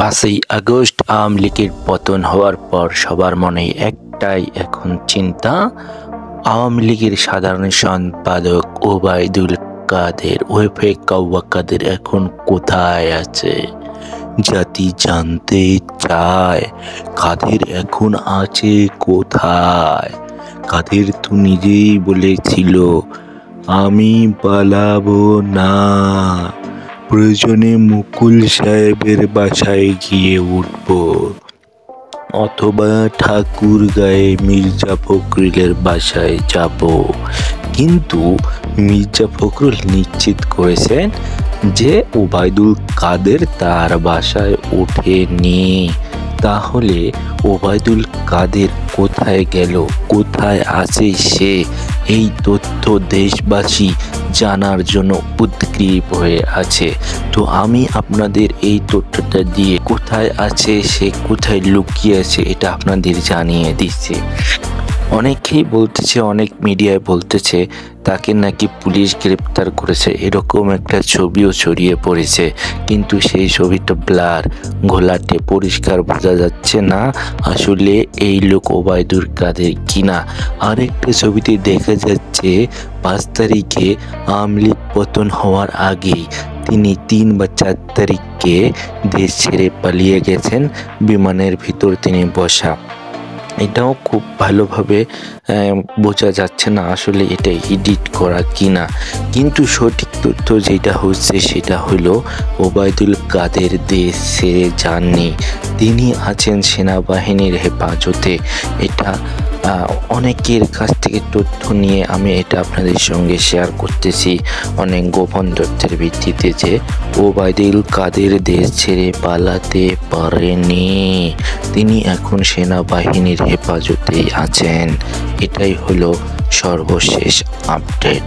5ই August Awami লীগের পতন হওয়ার পর সবার মনে একটাই এখন চিন্তা, আওয়ামী লীগের সাধারণ সম্পাদক ওবায়দুল কাদের ওরফে কাউয়া কাদের এখন কোথায় আছে। জাতি জানতে চায় কাদের এখন আছে কোথায়। কাদের তো নিজেই বলেছিল আমি পালাবো না, প্রয়োজনে মুকুল সাহেবের বাসায় গিয়ে উঠব অথবা ঠাকুরগাঁয়ে মির্জা ফখরুলের বাসায় যাব। কিন্তু মির্জা ফখরুল নিশ্চিত করেছেন যে ওবায়দুল কাদের তার বাসায় ওঠেনি। তাহলে ওবায়দুল কাদের কোথায় গেল, কোথায় আছে সে? এই তথ্য দেশবাসী জানার জন্য উদ্গ্রীব হয়ে আছে। তো আমি আপনাদের এই তথ্যটা দিয়ে কোথায় আছে সে, কোথায় লুকিয়ে আছে, এটা আপনাদের জানিয়ে দিচ্ছি। অনেকেই বলতেছে, অনেক মিডিয়ায় বলতেছে তাকে নাকি পুলিশ গ্রেপ্তার করেছে, এরকম একটা ছবিও ছড়িয়ে পড়েছে। কিন্তু সেই ছবিটা ব্লার, ঘোলাটে, পরিষ্কার বোঝা যাচ্ছে না আসলে এই লোক ওবায়দুল কাদের কিনা। আরেকটা ছবিতে দেখা যাচ্ছে 5 তারিখে আওয়ামী লীগ পতন হওয়ার আগেই তিনি 3 বা 4 তারিখে দেশ ছেড়ে পালিয়ে গেছেন, বিমানের ভিতর তিনি বসা। এটাও খুব ভালোভাবে বোঝা যাচ্ছে না আসলে এটা এডিট করা কিনা। কিন্তু সঠিক তথ্য যেটা হচ্ছে সেটা হলো ওবায়দুল কাদের দেশ ছেড়ে যাননি, তিনি আছেন সেনাবাহিনীর হেফাজতে। এটা অনেকের কাছ থেকে তথ্য নিয়ে আমি এটা আপনাদের সঙ্গে শেয়ার করতেছি, অনেক গোপন তথ্যের ভিত্তিতে, যে ওবায়দুল কাদের দেশ ছেড়ে পালাতে পারেনি, তিনি এখন সেনাবাহিনীর হেফাজতেই আছেন। এটাই হলো সর্বশেষ আপডেট।